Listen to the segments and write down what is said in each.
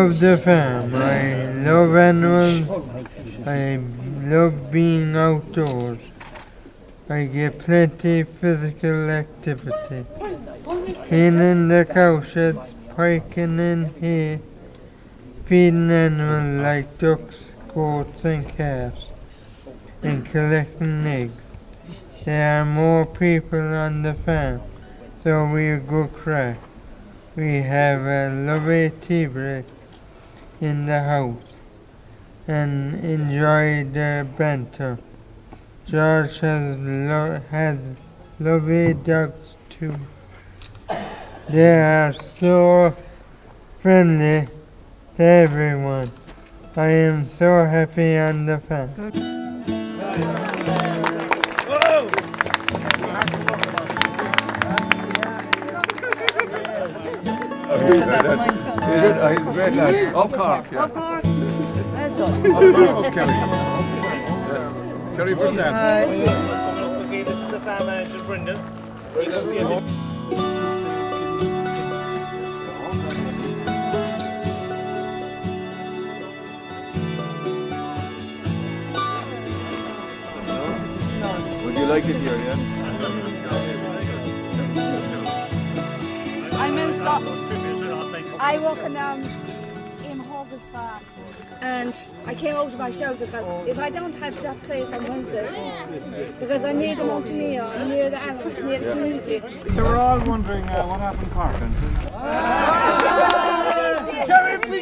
love the farm. I love animals. I love being outdoors. I get plenty of physical activity. Cleaning the cow sheds, piking in hay, feeding animals like ducks, goats and calves, and collecting eggs. There are more people on the farm, so we're good crack. We have a lovely tea break in the house and enjoy the banter. George has lovely dogs too. They are so friendly to everyone. I am so happy on the farm. Great lad. Of Cork, yeah. Of Cork. Well done. Of Kerry. Kerry for Sam. This is the farm manager, Brendan. Would you like it here, yeah? I'm in Stock. I work in Hogan's Farm. And I came out of my shell because if I don't have that place on Wednesdays, because I'm near the mountaineer, I'm near the animals, near the community. So we're all wondering what happened to Cork.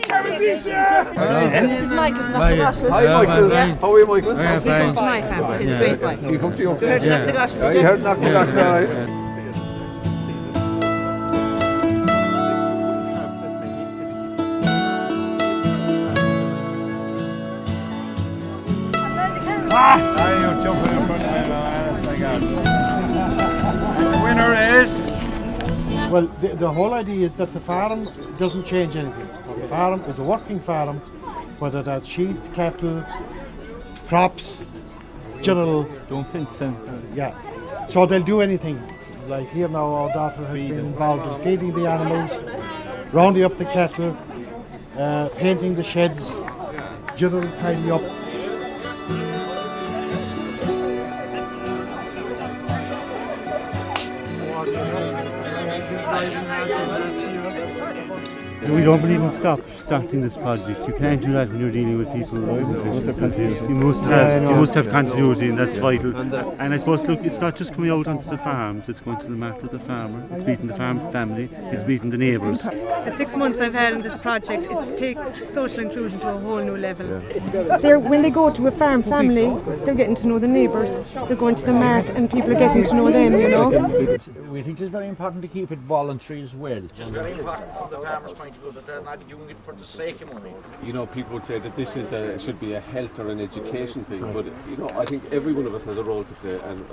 Kerry Beach here! This is Michael from the Gosh. Hi Michael. How are you Michael? He comes to my farm. He's a great boy. You come to your You heard knock the Gosh. You heard knock the Gosh, right? You're jumping in front of me, the winner is... Well, the whole idea is that the farm doesn't change anything. The farm is a working farm, whether that's sheep, cattle, crops, general... Don't think so. Yeah. So they'll do anything. Like here now, our daughter has been involved in feeding the animals, rounding up the cattle, painting the sheds, general tidy up. We don't believe in starting this project. You can't do that when you're dealing with people. You must have continuity, and that's vital. And I suppose, look, it's not just coming out onto the farms, it's going to the mat of the farmer, it's meeting the farm family, it's meeting the neighbours. The 6 months I've had in this project, it takes social inclusion to a whole new level. When they go to a farm family, they're getting to know the neighbours. They're going to the mart and people are getting to know them, you know. We think it's very important to keep it voluntary as well. It's very important from the farmer's point of view that they're not doing it for the sake of money. You know, people would say that this is should be a health or an education thing, but you know, I think every one of us has a role to play, and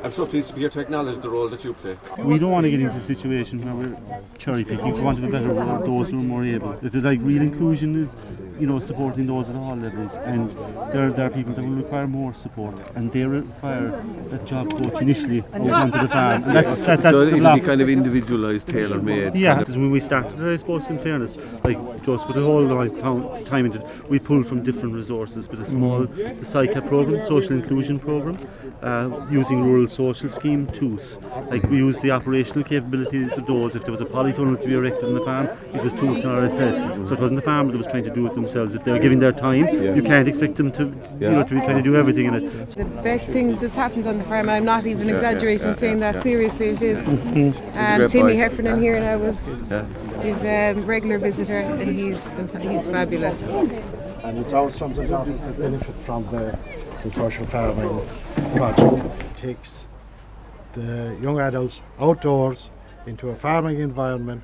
I'm so pleased to be here to acknowledge the role that you play. We don't want to get into a situation where we're cherry picking, for want of a better word, those who are more able. If like real inclusion is, you know, supporting those at all levels, and there are people that will require more support, and they require a job coach initially out onto the farm. And that's so the it'll block. be kind of individualised, tailor-made. Yeah, when we started, I suppose, in fairness, like just put a whole lot of time into it, we pulled from different resources, but the SICA programme, social inclusion programme, using rural social scheme tools. Like we used the operational capabilities of those. If there was a polytunnel to be erected on the farm, it was tools in RSS. So it wasn't the farmer that was trying to do it themselves. If they were giving their time, you can't expect them to, you know, to be trying to do everything in it. The best things that's happened on the farm, I'm not even exaggerating saying that, seriously it is. Timmy Heffernan here now is a regular visitor and he's fabulous. And it's our sons and daughters that benefit from the social farming project. It takes the young adults outdoors into a farming environment,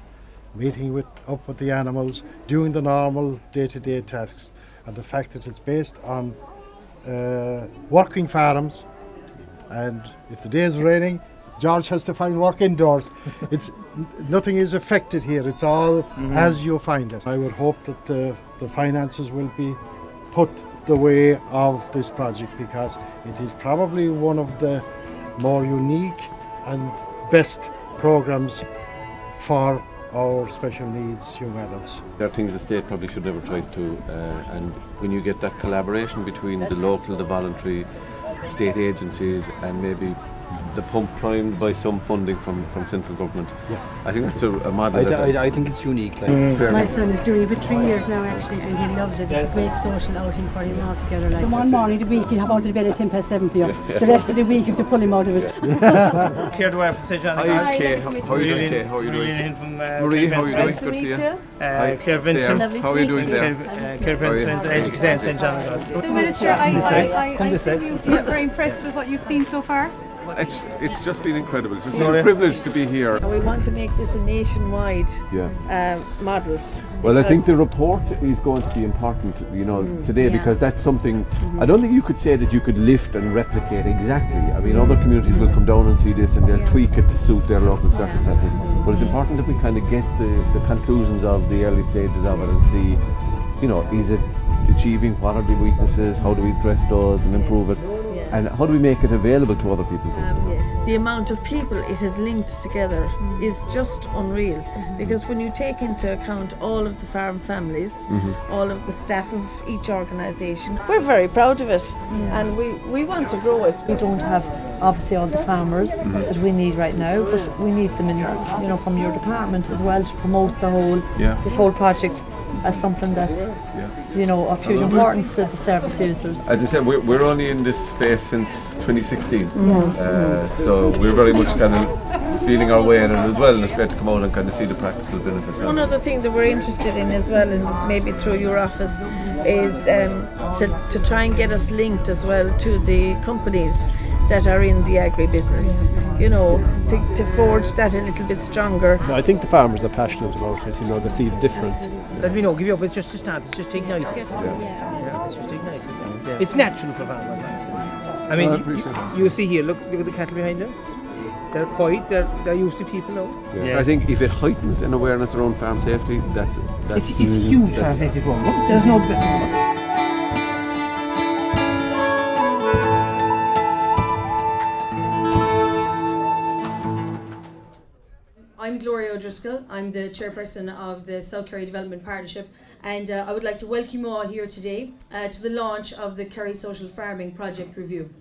meeting up with the animals, doing the normal day-to-day tasks. And the fact that it's based on working farms, and if the day is raining, George has to find work indoors. Nothing is affected here. It's all as you find it. I would hope that the finances will be put the way of this project, because it is probably one of the more unique and best programs for our special needs young adults. There are things the state probably should never try to, and when you get that collaboration between the local, the voluntary, state agencies, and maybe the pump primed by some funding from central government. Yeah. I think that's a model. I think it's unique. Like. My son is doing it for 3 years now actually, and he loves it. It's a great social outing for him all together. Like. The one morning a week he'll have out of the bed at 7:10 for you. The rest of the week you have to pull him out of it. Claire Dwyer from St. John. Hi, Kay. How are you doing, Kay? How are you doing? Marie, how are you doing? Nice to meet you. Claire Vincent. How are you doing there? Claire Vincent, Advocacy in St. John. So Minister, I assume you're very impressed with what you've seen so far? It's just been incredible. It's just been a privilege to be here. We want to make this a nationwide model. Well, I think the report is going to be important, today, because that's something I don't think you could say that you could lift and replicate exactly. I mean, other communities will come down and see this and they'll tweak it to suit their local circumstances. But it's important that we kind of get the conclusions of the early stages of it and see, is it achieving, what are the weaknesses, how do we address those and improve it, and how do we make it available to other people? The amount of people it has linked together is just unreal, because when you take into account all of the farm families, all of the staff of each organisation, we're very proud of it, and we want to grow it. We don't have obviously all the farmers that we need right now, but we need them in, from your department as well to promote this whole project as something that's of huge importance to the service users. As I said, we're only in this space since 2016, so we're very much kind of feeling our way in it as well, and it's great to come out and kind of see the practical benefits. One other thing that we're interested in as well, and maybe through your office, is to try and get us linked as well to the companies that are in the agribusiness, to forge that a little bit stronger. I think the farmers are passionate about it, they see the difference. Let me know, give you up, it's just to start, it's just to ignite it. It's just to ignite it. It's natural for farmers. I mean, you see here, look at the cattle behind them. They're quiet, they're used to people now. I think if it heightens an awareness around farm safety, that's it's huge farm safety for them. There's no I'm Gloria O'Driscoll. I'm the chairperson of the South Kerry Development Partnership, and I would like to welcome you all here today to the launch of the Kerry Social Farming Project Review.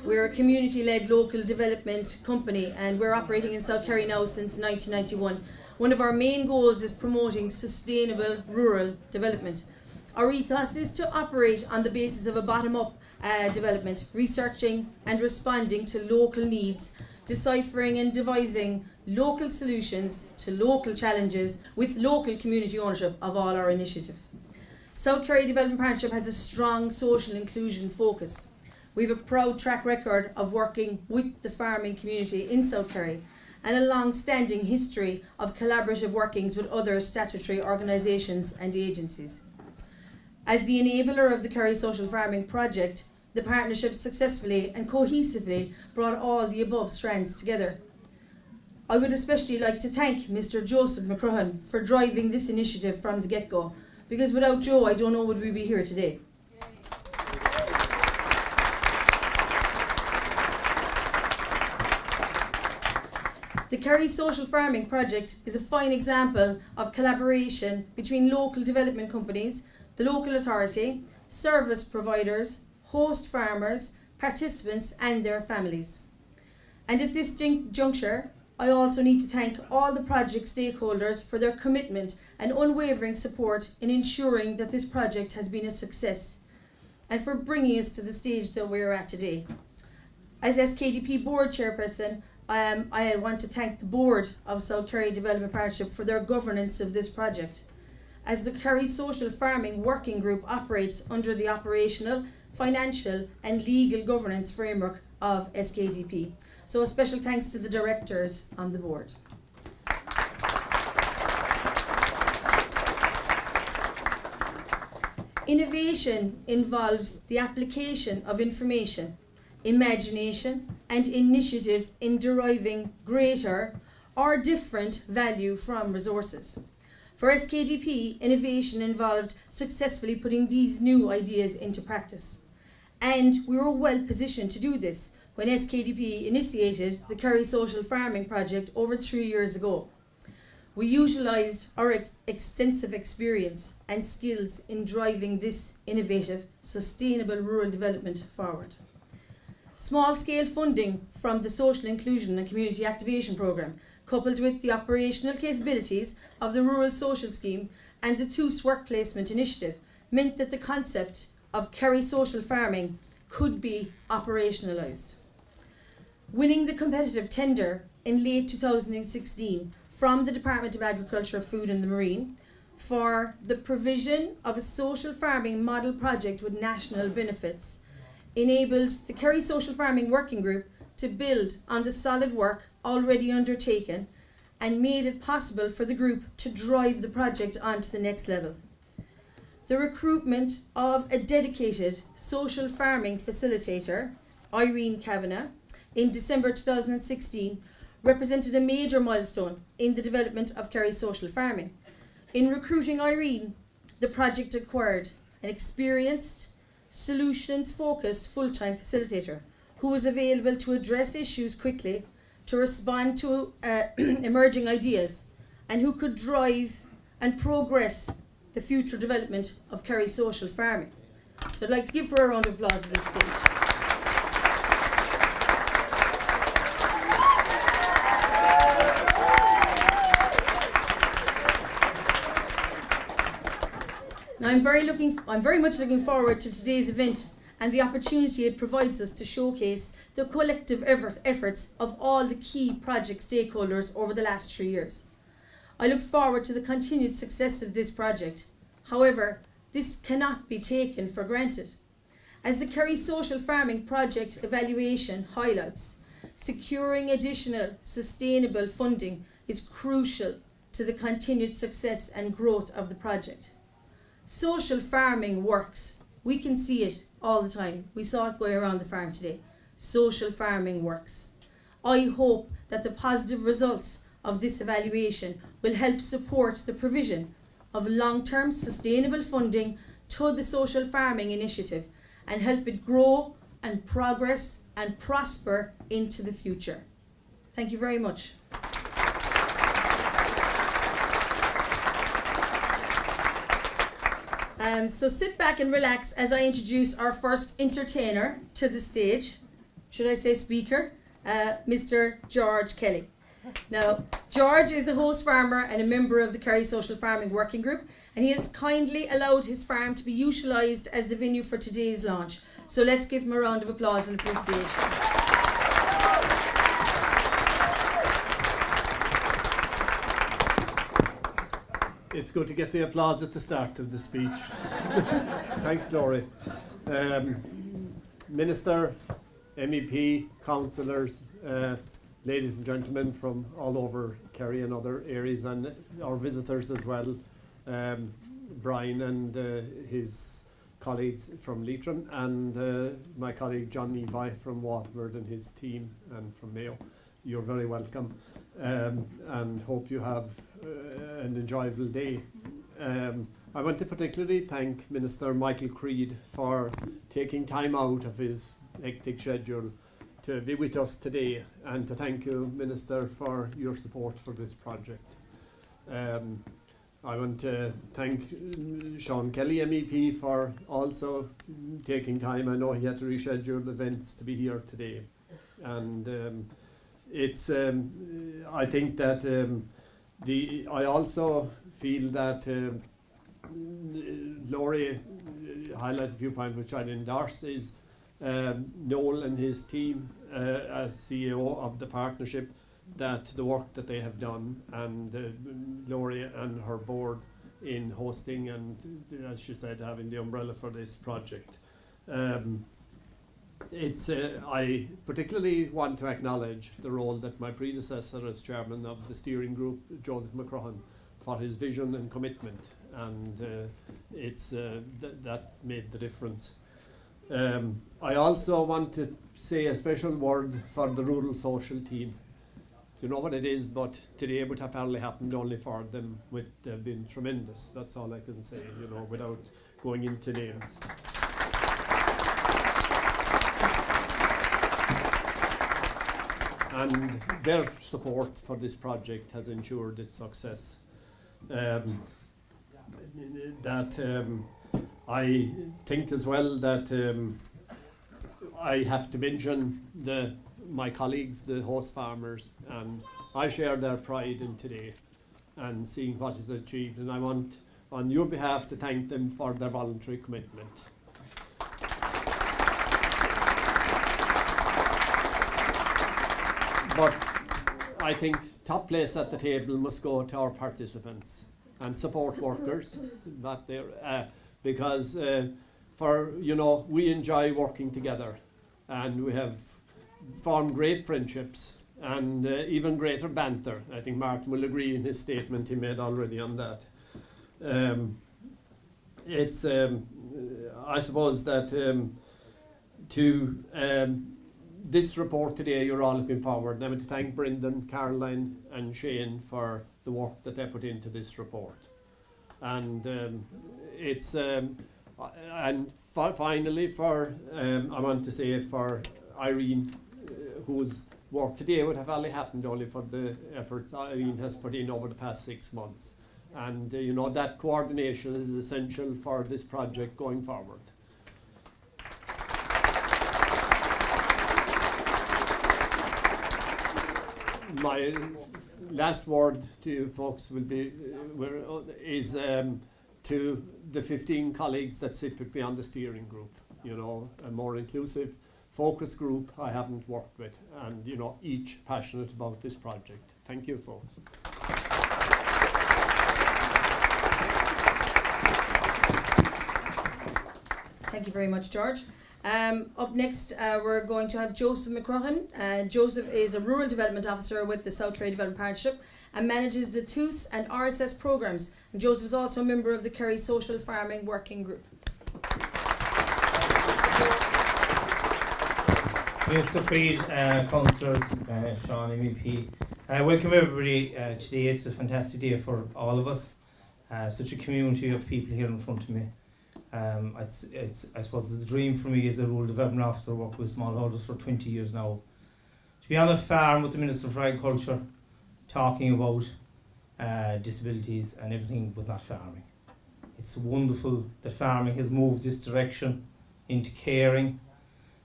We're a community-led local development company, and we're operating in South Kerry now since 1991. One of our main goals is promoting sustainable rural development. Our ethos is to operate on the basis of a bottom-up development, researching and responding to local needs, deciphering and devising local solutions to local challenges with local community ownership of all our initiatives. South Kerry Development Partnership has a strong social inclusion focus. We have a proud track record of working with the farming community in South Kerry and a long-standing history of collaborative workings with other statutory organisations and agencies. As the enabler of the Kerry Social Farming Project, the partnership successfully and cohesively brought all the above strands together. I would especially like to thank Mr. Joseph McCroghan for driving this initiative from the get-go, because without Joe, I don't know would we be here today. The Kerry Social Farming Project is a fine example of collaboration between local development companies, the local authority, service providers, host farmers, participants and their families. And at this juncture, I also need to thank all the project stakeholders for their commitment and unwavering support in ensuring that this project has been a success and for bringing us to the stage that we're at today. As SKDP Board Chairperson, I want to thank the Board of South Kerry Development Partnership for their governance of this project, as the Kerry Social Farming Working Group operates under the operational, financial and legal governance framework of SKDP. So a special thanks to the directors on the board. Innovation involves the application of information, imagination and initiative in deriving greater or different value from resources. For SKDP, innovation involved successfully putting these new ideas into practice. And we were well positioned to do this when SKDP initiated the Kerry Social Farming Project over 3 years ago. We utilised our extensive experience and skills in driving this innovative, sustainable rural development forward. Small-scale funding from the Social Inclusion and Community Activation Programme, coupled with the operational capabilities of the Rural Social Scheme and the TUS Work Placement Initiative, meant that the concept of Kerry Social Farming could be operationalised. Winning the competitive tender in late 2016 from the Department of Agriculture, Food and the Marine for the provision of a social farming model project with national benefits enabled the Kerry Social Farming Working Group to build on the solid work already undertaken and made it possible for the group to drive the project on to the next level. The recruitment of a dedicated social farming facilitator, Irene Kavanagh, in December 2016 represented a major milestone in the development of Kerry Social Farming. In recruiting Irene, the project acquired an experienced, solutions-focused full-time facilitator who was available to address issues quickly, to respond to emerging ideas, and who could drive and progress the future development of Kerry Social Farming. So I'd like to give her a round of applause at this stage. Now I'm very much looking forward to today's event and the opportunity it provides us to showcase the collective efforts of all the key project stakeholders over the last 3 years. I look forward to the continued success of this project. However, this cannot be taken for granted. As the Kerry Social Farming Project evaluation highlights, securing additional sustainable funding is crucial to the continued success and growth of the project. Social farming works. We can see it all the time. We saw it going around the farm today. Social farming works. I hope that the positive results of this evaluation will help support the provision of long-term sustainable funding to the social farming initiative and help it grow and progress and prosper into the future. Thank you very much. So sit back and relax as I introduce our first entertainer to the stage. Should I say speaker? Mr. George Kelly. Now, George is a host farmer and a member of the Kerry Social Farming Working Group, and he has kindly allowed his farm to be utilised as the venue for today's launch. So let's give him a round of applause and appreciation. It's good to get the applause at the start of the speech. Thanks, Laurie. Minister, MEP, councillors, ladies and gentlemen from all over Kerry and other areas, and our visitors as well, Brian and his colleagues from Leitrim, and my colleague John Levi from Waterford and his team, and from Mayo. You're very welcome, and hope you have an enjoyable day. I want to particularly thank Minister Michael Creed for taking time out of his hectic schedule to be with us today, and to thank you, Minister, for your support for this project. I want to thank Sean Kelly, MEP, for also taking time. I know he had to reschedule events to be here today, and it's I think that I also feel that Laurie highlighted a few points which I'd endorse, is Noel and his team as CEO of the partnership, that the work that they have done, and Laurie and her board in hosting and, as she said, having the umbrella for this project. I particularly want to acknowledge the role that my predecessor as chairman of the steering group, Joseph McCrohan, for his vision and commitment, and that made the difference. I also want to say a special word for the rural social team. You know what it is, but today would have probably happened only for them. They've been tremendous. That's all I can say, without going into names. and their support for this project has ensured its success. I think as well that I have to mention my colleagues, the host farmers, and I share their pride in today and seeing what is achieved, and I want on your behalf to thank them for their voluntary commitment. But I think top place at the table must go to our participants and support workers, not there, because we enjoy working together, and we have formed great friendships and even greater banter. I think Martin will agree in his statement he made already on that. I suppose that this report today you're all looking forward. And I want to thank Brendan, Caroline and Shane for the work that they put into this report. And finally I want to say for Irene, whose work today would have only happened only for the efforts Irene has put in over the past 6 months. And that coordination is essential for this project going forward. My last word to you folks will be to the 15 colleagues that sit with me on the steering group. A more inclusive focus group I haven't worked with, and each passionate about this project. Thank you, folks. Thank you very much, George. Up next, we're going to have Joseph McCrohan. Joseph is a Rural Development Officer with the South Kerry Development Partnership and manages the TOOS and RSS programs. And Joseph is also a member of the Kerry Social Farming Working Group. Mr. Creed, councillors, Sean, MEP. Welcome everybody today. It's a fantastic day for all of us. Such a community of people here in front of me. I suppose the dream for me as a rural development officer, work with smallholders for 20 years now. To be on a farm with the Minister for Agriculture, talking about disabilities and everything but not farming. It's wonderful that farming has moved this direction into caring.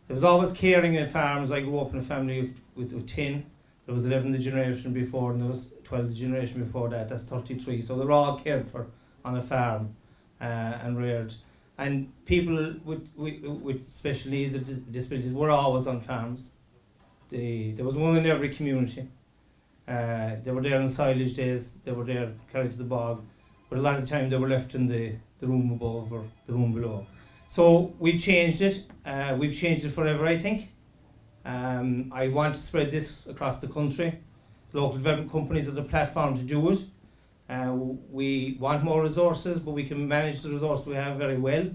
There was always caring in farms. I grew up in a family with 10. There was 11 the generation before, and there was 12 the generation before that. That's 33. So they're all cared for on a farm and reared. And people with special needs or disabilities were always on farms. There was one in every community. They were there on silage days. They were there carried to the bog. But a lot of the time they were left in the room above or the room below. So we've changed it. We've changed it forever, I think. I want to spread this across the country. The local development companies are the platform to do it. We want more resources, but we can manage the resource we have very well.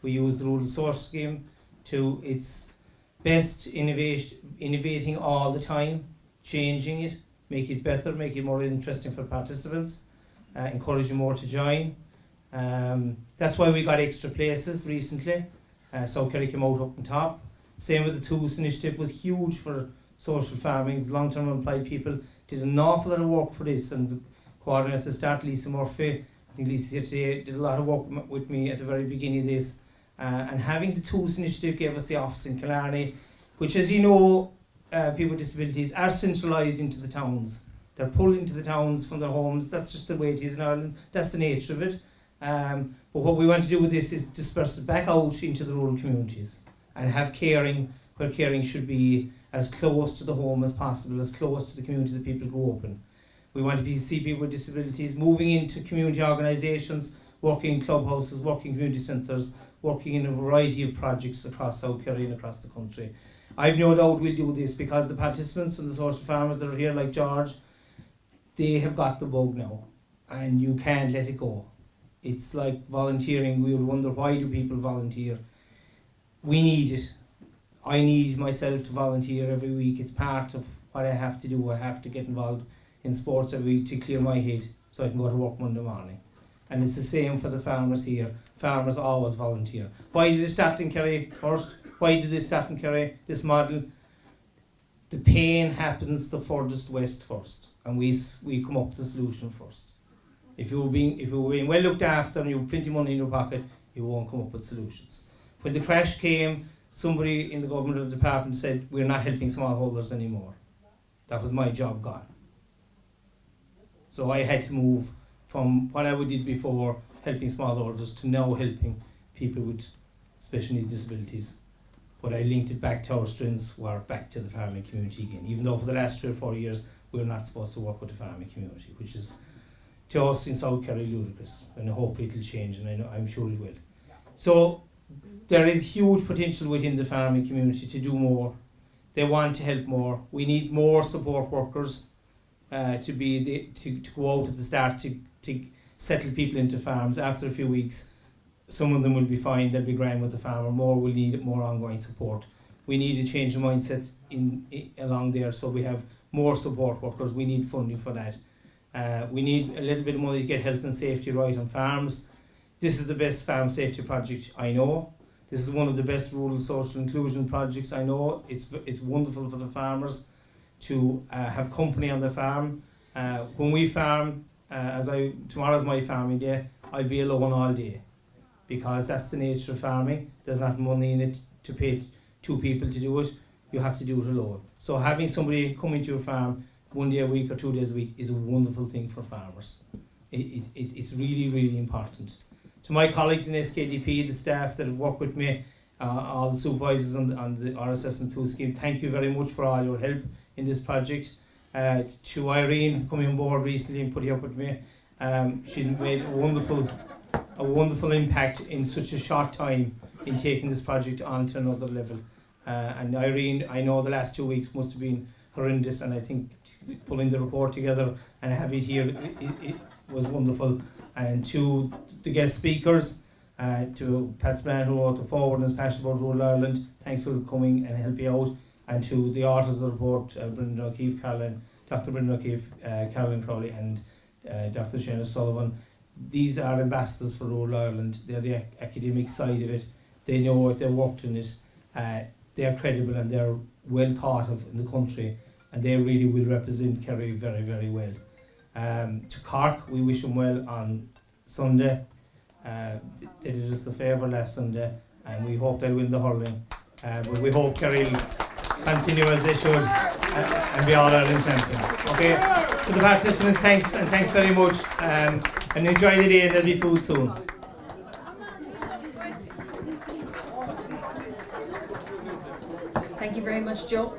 We use the rural source scheme to its best, innovating all the time, changing it, make it better, make it more interesting for participants, encouraging more to join. That's why we got extra places recently. South Kerry came out up on top. Same with the TOOS initiative, was huge for social farming. Long-term employed people did an awful lot of work for this, and the coordinator at the start, Lisa Murphy, I think Lisa here today, did a lot of work with me at the very beginning of this. And having the TOOS initiative gave us the office in Killarney, which, as you know, people with disabilities are centralised into the towns. They're pulled into the towns from their homes. That's just the way it is in Ireland. That's the nature of it. But what we want to do with this is disperse it back out into the rural communities and have caring where caring should be as close to the home as possible, as close to the community that people grow up in. We want to see people with disabilities moving into community organisations, working in clubhouses, working in community centres, working in a variety of projects across South Kerry and across the country. I've no doubt we'll do this because the participants and the social farmers that are here, like George, they have got the bug now and you can't let it go. It's like volunteering. We would wonder, why do people volunteer? We need it. I need myself to volunteer every week. It's part of what I have to do. I have to get involved in sports every week to clear my head so I can go to work Monday morning. And it's the same for the farmers here. Farmers always volunteer. Why did they start in Kerry first? Why did they start in Kerry, this model? the pain happens the furthest west first, and we come up with the solution first. If you were being well looked after and you have plenty of money in your pocket, you won't come up with solutions. When the crash came, somebody in the government department said, we're not helping smallholders anymore. That was my job gone. So I had to move from what I did before, helping smallholders, to now helping people with special needs disabilities. But I linked it back to our strengths, were back to the farming community again. Even though for the last 3 or 4 years, we're not supposed to work with the farming community, which is, to us in South Kerry, ludicrous. And I hope it'll change, and I'm sure it will. So there is huge potential within the farming community to do more. They want to help more. We need more support workers to go out at the start to settle people into farms. After a few weeks, some of them will be fine, they'll be grand with the farmer. More will need more ongoing support. We need to change the mindset along there, so we have more support workers. We need funding for that. We need a little bit of money to get health and safety right on farms. This is the best farm safety project I know. This is one of the best rural social inclusion projects I know. It's wonderful for the farmers to have company on the farm. When we farm, tomorrow's my farming day, I'll be alone all day, because that's the nature of farming. There's not money in it to pay 2 people to do it. You have to do it alone. So having somebody come into your farm 1 day a week or 2 days a week is a wonderful thing for farmers. It's really, really important. To my colleagues in SKDP, the staff that have worked with me, all the supervisors on the RSS and 2 scheme, thank you very much for all your help in this project. To Irene, coming on board recently and putting up with me, she's made a wonderful impact in such a short time in taking this project on to another level. And Irene, I know the last 2 weeks must have been horrendous, and I think pulling the report together and having it here, it was wonderful. And to the guest speakers, to Pat Span, who wrote the forward and is passionate about rural Ireland, thanks for coming and helping out. And to the authors of the report, Brendan O'Keefe, Dr. Brendan O'Keefe, Caroline Crowley and Dr. Shane Sullivan. These are ambassadors for rural Ireland. They're the academic side of it. They know it, they've worked in it. They're credible and they're well thought of in the country, and they really will represent Kerry very, very well. To Cork, we wish them well on Sunday. They did us a favour last Sunday, and we hope they'll win the hurling. But we hope Kerry will continue as they should and be all Ireland champions. Okay, to the participants, thanks very much, and enjoy the day, and there'll be food soon. Thank you very much, Joe.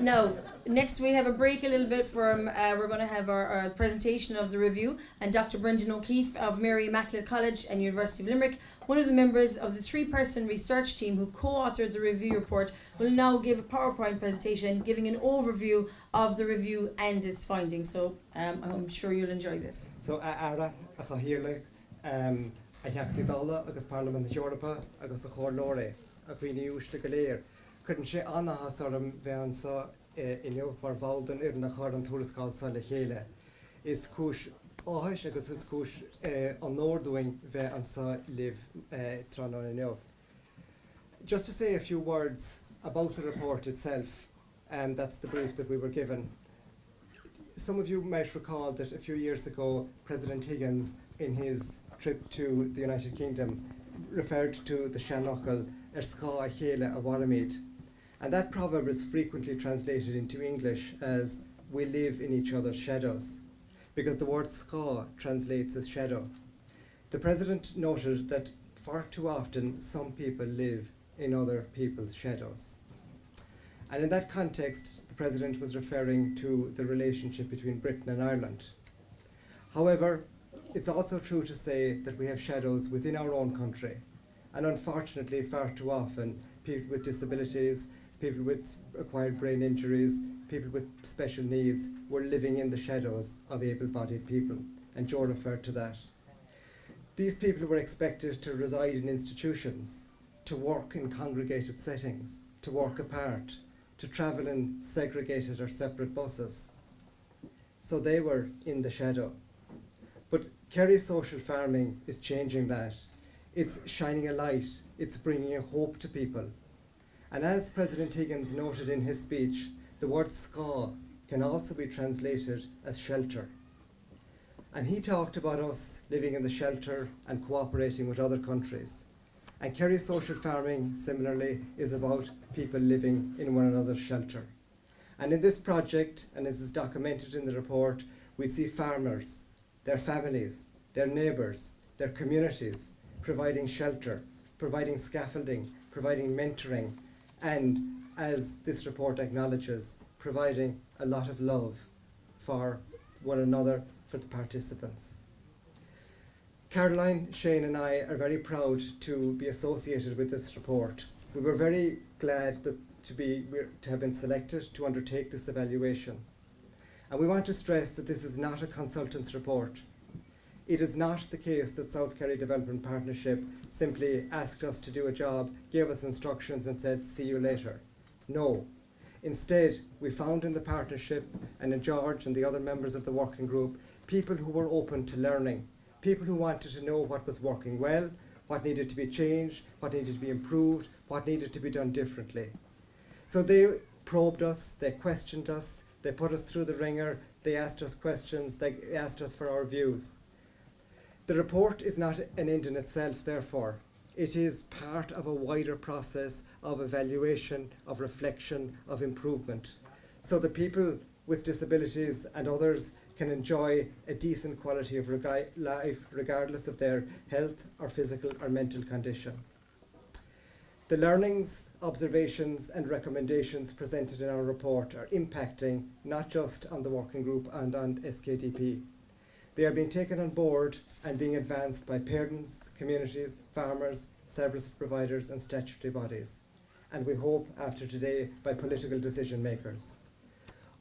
Now, next we have a break a little bit from, we're going to have our presentation of the review, and Dr. Brendan O'Keefe of Mary Immaculate College and University of Limerick, one of the members of the 3-person research team who co-authored the review report, will now give a PowerPoint presentation giving an overview of the review and its findings. So I'm sure you'll enjoy this. So Ara, a chahiirle, I have the dollar, agus Parliament of Europa, agus a chorlore, a queenie ushta galir. Couldn't she Anna Hasaram Vansa in Beaufort Valden in the Harden Tourist called Salahele is kush Ohish agus is kush on Nordoing Vansa live Tranon in Yov. Just to say a few words about the report itself, and that's the brief that we were given. Some of you might recall that a few years ago, President Higgins, in his trip to the United Kingdom, referred to the Shanachal Erska Achele Awaramid. And that proverb is frequently translated into English as we live in each other's shadows, because the word ska translates as shadow. The President noted that far too often some people live in other people's shadows. And in that context, the President was referring to the relationship between Britain and Ireland. However, it's also true to say that we have shadows within our own country, and unfortunately far too often people with disabilities, people with acquired brain injuries, people with special needs were living in the shadows of able-bodied people, and Joe referred to that. These people were expected to reside in institutions, to work in congregated settings, to work apart, to travel in segregated or separate buses. So they were in the shadow. But Kerry Social Farming is changing that. It's shining a light, it's bringing a hope to people. And as President Higgins noted in his speech, the word "sca" can also be translated as shelter. And he talked about us living in the shelter and cooperating with other countries. And Kerry Social Farming, similarly, is about people living in one another's shelter. And in this project, and as is documented in the report, we see farmers, their families, their neighbours, their communities, providing shelter, providing scaffolding, providing mentoring, and, as this report acknowledges, providing a lot of love for one another, for the participants. Caroline, Shane and I are very proud to be associated with this report. We were very glad to have been selected to undertake this evaluation. And we want to stress that this is not a consultant's report. It is not the case that South Kerry Development Partnership simply asked us to do a job, gave us instructions and said, see you later. No. Instead, we found in the partnership and in George and the other members of the working group, people who were open to learning, people who wanted to know what was working well, what needed to be changed, what needed to be improved, what needed to be done differently. So they probed us, they questioned us, they put us through the ringer, they asked us questions, they asked us for our views. The report is not an end in itself, therefore. It is part of a wider process of evaluation, of reflection, of improvement, so that people with disabilities and others can enjoy a decent quality of life regardless of their health or physical or mental condition. The learnings, observations and recommendations presented in our report are impacting not just on the working group and on SKDP. They are being taken on board and being advanced by parents, communities, farmers, service providers and statutory bodies, and we hope after today by political decision makers.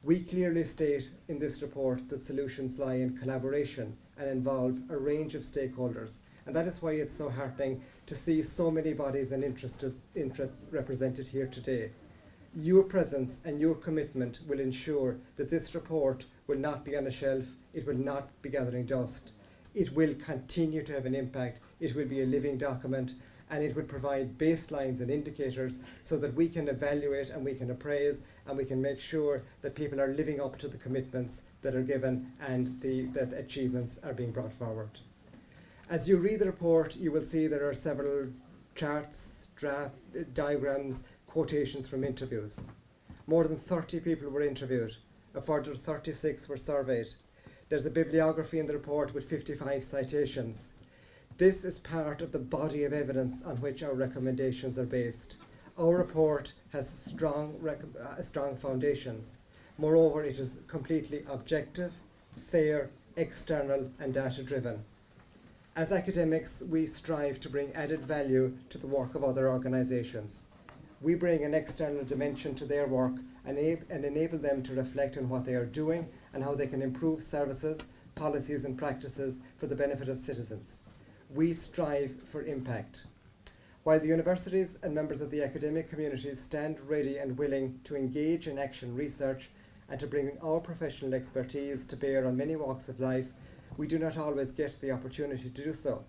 We clearly state in this report that solutions lie in collaboration and involve a range of stakeholders, and that is why it's so heartening to see so many bodies and interests represented here today. Your presence and your commitment will ensure that this report will not be on a shelf, it will not be gathering dust. It will continue to have an impact, it will be a living document, and it will provide baselines and indicators so that we can evaluate and we can appraise and we can make sure that people are living up to the commitments that are given and that achievements are being brought forward. As you read the report, you will see there are several charts, diagrams, quotations from interviews. More than 30 people were interviewed. A further 36 were surveyed. There's a bibliography in the report with 55 citations. This is part of the body of evidence on which our recommendations are based. Our report has strong foundations. Moreover, it is completely objective, fair, external and data-driven. As academics, we strive to bring added value to the work of other organisations. We bring an external dimension to their work and enable them to reflect on what they are doing and how they can improve services, policies and practices for the benefit of citizens. We strive for impact. While the universities and members of the academic communities stand ready and willing to engage in action research and to bring our professional expertise to bear on many walks of life, we do not always get the opportunity to do so.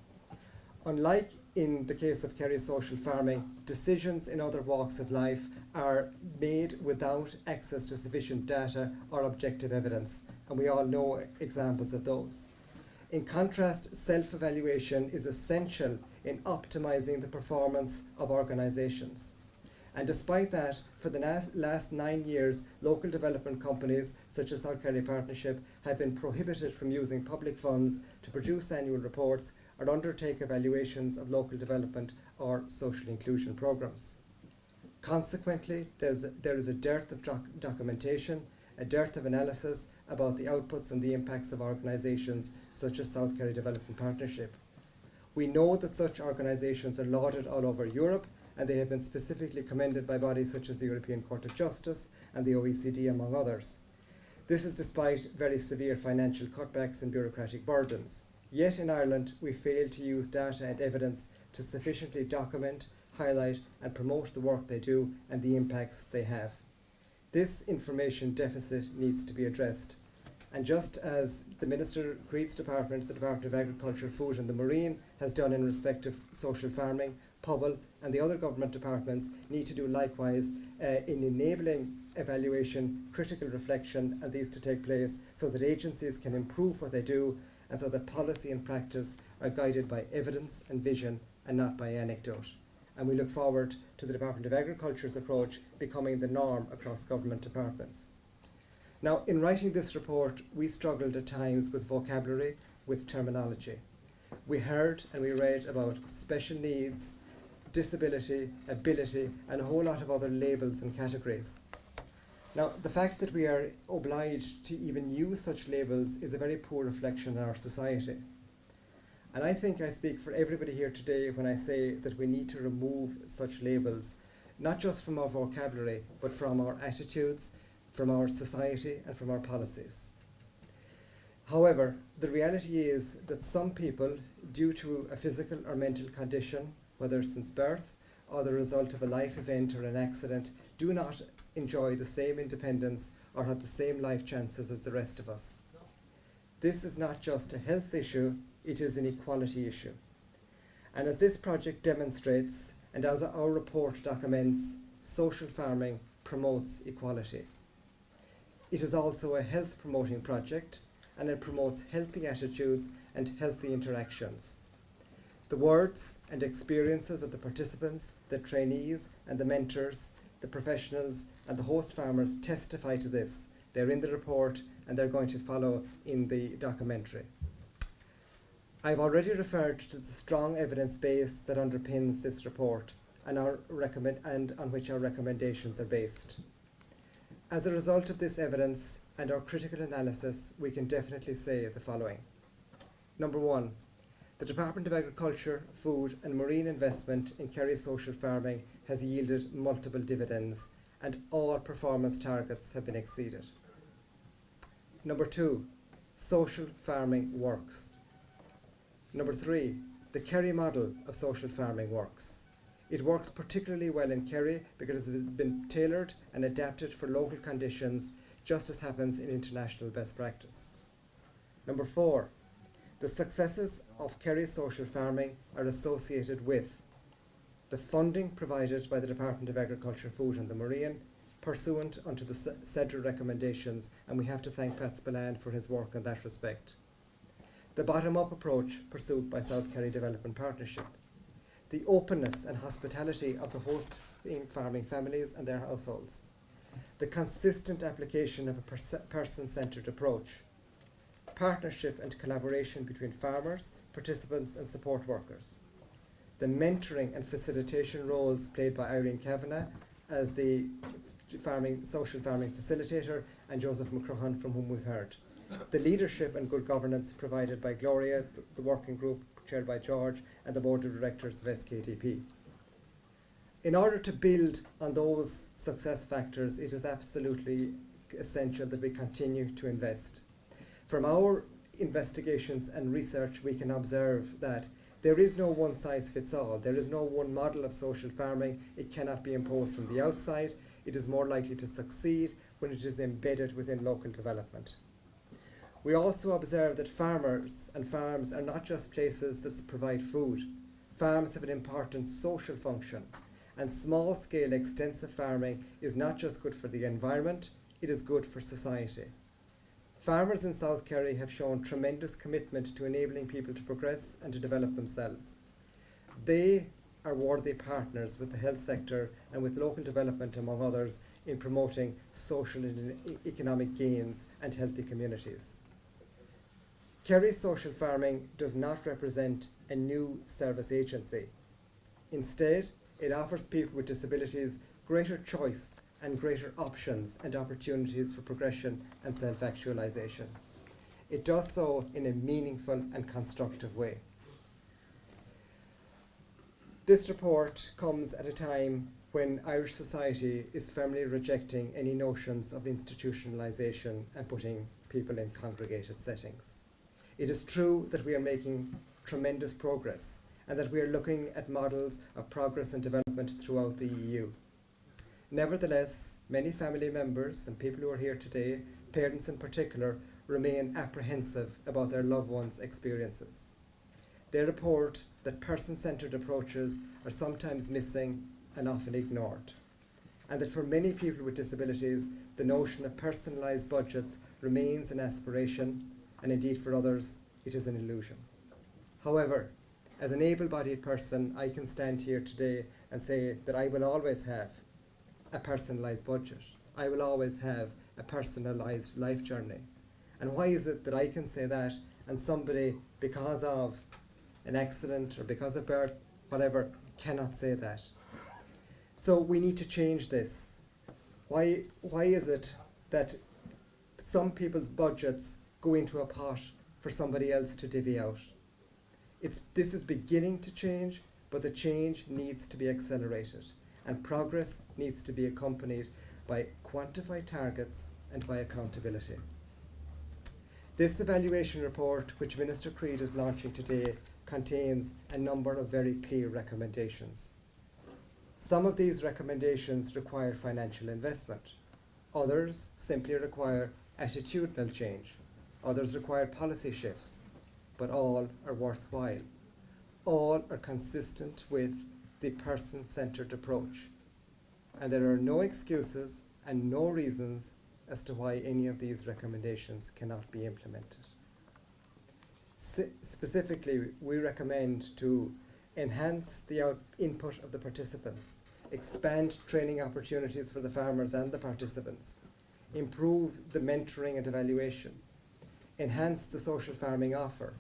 Unlike in the case of Kerry Social Farming, decisions in other walks of life are made without access to sufficient data or objective evidence, and we all know examples of those. In contrast, self-evaluation is essential in optimising the performance of organisations. And despite that, for the last 9 years, local development companies such as South Kerry Partnership have been prohibited from using public funds to produce annual reports or undertake evaluations of local development or social inclusion programmes. Consequently, there is a dearth of documentation, a dearth of analysis about the outputs and the impacts of organisations such as South Kerry Development Partnership. We know that such organisations are lauded all over Europe, and they have been specifically commended by bodies such as the European Court of Justice and the OECD, among others. This is despite very severe financial cutbacks and bureaucratic burdens. Yet in Ireland, we fail to use data and evidence to sufficiently document, highlight and promote the work they do and the impacts they have. This information deficit needs to be addressed. And just as the Minister Creed's department, the Department of Agriculture, Food and the Marine, has done in respect of social farming, Pobble and the other government departments need to do likewise in enabling evaluation, critical reflection, and these to take place so that agencies can improve what they do and so that policy and practice are guided by evidence and vision and not by anecdote. And we look forward to the Department of Agriculture's approach becoming the norm across government departments. Now, in writing this report, we struggled at times with vocabulary, with terminology. We heard and we read about special needs, disability, ability, and a whole lot of other labels and categories. Now, the fact that we are obliged to even use such labels is a very poor reflection on our society. And I think I speak for everybody here today when I say that we need to remove such labels, not just from our vocabulary, but from our attitudes, from our society, and from our policies. However, the reality is that some people, due to a physical or mental condition, whether since birth or the result of a life event or an accident, do not enjoy the same independence or have the same life chances as the rest of us. This is not just a health issue, it is an equality issue. And as this project demonstrates, and as our report documents, social farming promotes equality. It is also a health promoting project, and it promotes healthy attitudes and healthy interactions. The words and experiences of the participants, the trainees and the mentors, the professionals and the host farmers testify to this. They're in the report and they're going to follow in the documentary. I've already referred to the strong evidence base that underpins this report and on which our recommendations are based. As a result of this evidence and our critical analysis, we can definitely say the following. Number one, the Department of Agriculture, Food and Marine investment in Kerry Social Farming has yielded multiple dividends and all performance targets have been exceeded. Number two, social farming works. Number three, the Kerry model of social farming works. It works particularly well in Kerry because it has been tailored and adapted for local conditions, just as happens in international best practice. Number four, the successes of Kerry social farming are associated with the funding provided by the Department of Agriculture, Food and the Marine, pursuant unto the CEDRA recommendations, and we have to thank Pat Spillane for his work in that respect. The bottom-up approach pursued by South Kerry Development Partnership. The openness and hospitality of the host farming families and their households. The consistent application of a person-centred approach. Partnership and collaboration between farmers, participants and support workers. The mentoring and facilitation roles played by Irene Kavanagh as the social farming facilitator and Joseph McCrohan, from whom we've heard. The leadership and good governance provided by Gloria, the working group chaired by George and the board of directors of SKTP. In order to build on those success factors, it is absolutely essential that we continue to invest. From our investigations and research, we can observe that there is no one size fits all. There is no one model of social farming. It cannot be imposed from the outside. It is more likely to succeed when it is embedded within local development. We also observe that farmers and farms are not just places that provide food. Farms have an important social function, and small-scale extensive farming is not just good for the environment, it is good for society. Farmers in South Kerry have shown tremendous commitment to enabling people to progress and to develop themselves. They are worthy partners with the health sector and with local development, among others, in promoting social and economic gains and healthy communities. Kerry Social Farming does not represent a new service agency. Instead, it offers people with disabilities greater choice and greater options and opportunities for progression and self-actualization. It does so in a meaningful and constructive way. This report comes at a time when Irish society is firmly rejecting any notions of institutionalisation and putting people in congregated settings. It is true that we are making tremendous progress and that we are looking at models of progress and development throughout the EU. Nevertheless, many family members and people who are here today, parents in particular, remain apprehensive about their loved ones' experiences. They report that person-centred approaches are sometimes missing and often ignored, and that for many people with disabilities, the notion of personalised budgets remains an aspiration, and indeed for others, it is an illusion. However, as an able-bodied person, I can stand here today and say that I will always have a personalised budget. I will always have a personalised life journey. And why is it that I can say that and somebody, because of an accident or because of birth, whatever, cannot say that? So we need to change this. Why is it that some people's budgets go into a pot for somebody else to divvy out? This is beginning to change, but the change needs to be accelerated, and progress needs to be accompanied by quantified targets and by accountability. This evaluation report, which Minister Creed is launching today, contains a number of very clear recommendations. Some of these recommendations require financial investment. Others simply require attitudinal change. Others require policy shifts. But all are worthwhile. All are consistent with the person-centred approach. And there are no excuses and no reasons as to why any of these recommendations cannot be implemented. Specifically, we recommend to enhance the input of the participants, expand training opportunities for the farmers and the participants, improve the mentoring and evaluation, enhance the social farming offer,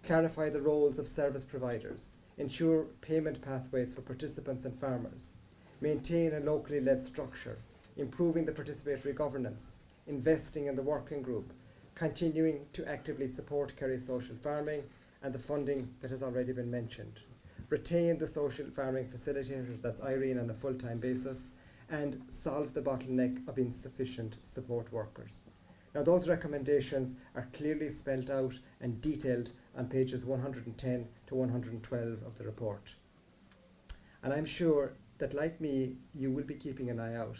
clarify the roles of service providers, ensure payment pathways for participants and farmers, maintain a locally led structure, improving the participatory governance, investing in the working group, continuing to actively support Kerry Social Farming and the funding that has already been mentioned, retain the social farming facilitators, that's Irene, on a full-time basis, and solve the bottleneck of insufficient support workers. Now, those recommendations are clearly spelled out and detailed on pages 110 to 112 of the report. And I'm sure that, like me, you will be keeping an eye out,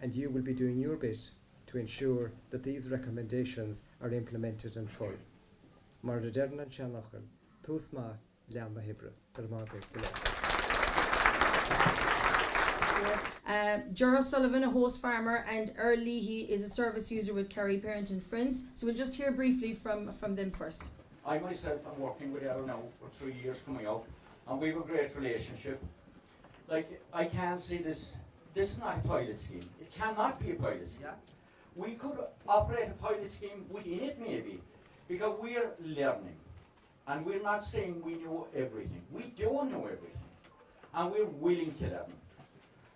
and you will be doing your bit to ensure that these recommendations are implemented in full. Mar de dernan chanachel, tusma lean hibre, Gerard Sullivan, a host farmer, and Earl Leahy is a service user with Kerry Parent and Friends. So we'll just hear briefly from them first. I myself am working with Errol now for 3 years coming up, and we have a great relationship. Like, I can't see this is not a pilot scheme. It cannot be a pilot scheme. We could operate a pilot scheme within it maybe, because we're learning. And we're not saying we know everything. We don't know everything. And we're willing to learn.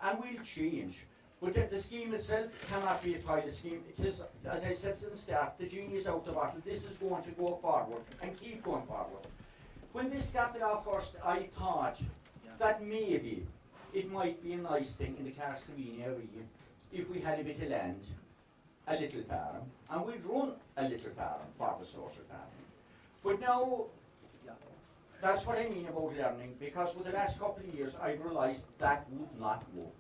And we'll change. But the scheme itself cannot be a pilot scheme. It is, as I said at the start, the genie is out of the bottle. This is going to go forward and keep going forward. When this started off first, I thought that maybe it might be a nice thing in the Carstawini area if we had a bit of land, a little farm, and we'd run a little farm for the social farming. But now, that's what I mean about learning, because for the last couple of years I realised that would not work.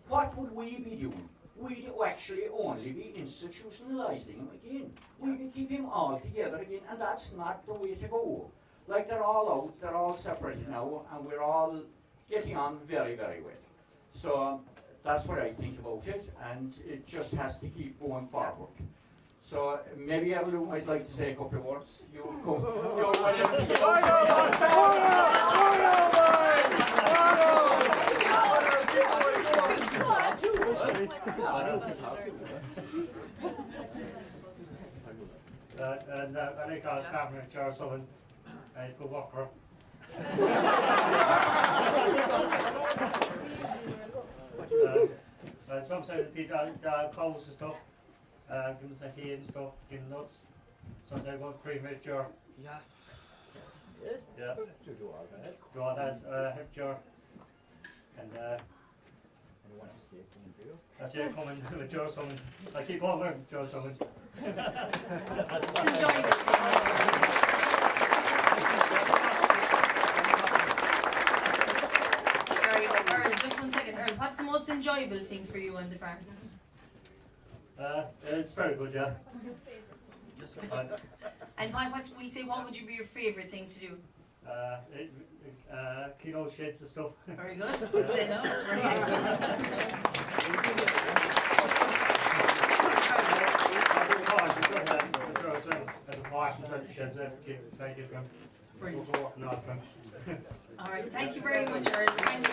What would we be doing? We'd actually only be institutionalising him again. We'd be keeping him all together again, and that's not the way to go. Like, they're all out, they're all separated now, and we're all getting on very, very well. So that's what I think about it, and it just has to keep going forward. So maybe Erlu might like to say a couple of words. You go. And I call Cameron Charles Sullivan, and he's good worker. And sometimes people cows and stuff, give them some hay and stuff, give them nuts. Sometimes I go premature. Yeah. Do all that, hip jar. And that's it, coming with George Sullivan. I keep going with George Sullivan. Sorry, Earl, just 1 second. Earl, what's the most enjoyable thing for you on the farm? It's very good, yeah. And what we say, what would you be your favourite thing to do? Clean out sheds and stuff. Very good. I'd say no. That's very excellent. Brilliant. All right. Thank you very much, Earl. Thanks,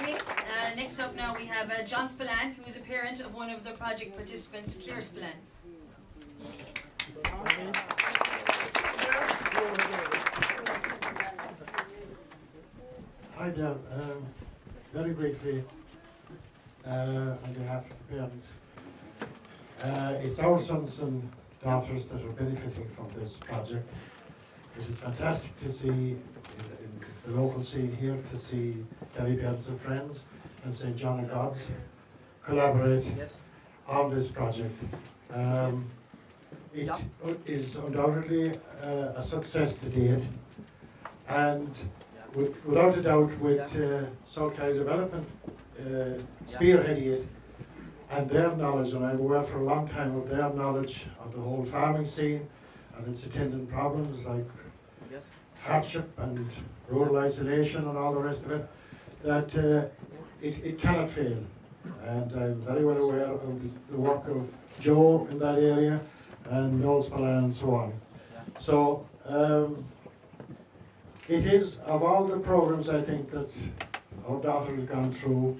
Okay. Next up now we have John Spillane, who is a parent of one of the project participants, Claire Spillane. Hi there. Very briefly, on behalf of the parents, it's our sons and daughters that are benefiting from this project. It is fantastic to see in the local scene here, to see Kerry Parents and Friends and St. John of God's collaborate on this project. It is undoubtedly a success to date, and without a doubt with South Kerry Development spearheading it, and their knowledge, and I'm aware for a long time of their knowledge of the whole farming scene and its attendant problems like hardship and rural isolation and all the rest of it, that it cannot fail. And I'm very well aware of the work of Joe in that area and Noel Spillane and so on. So it is, of all the programs I think that our daughter has gone through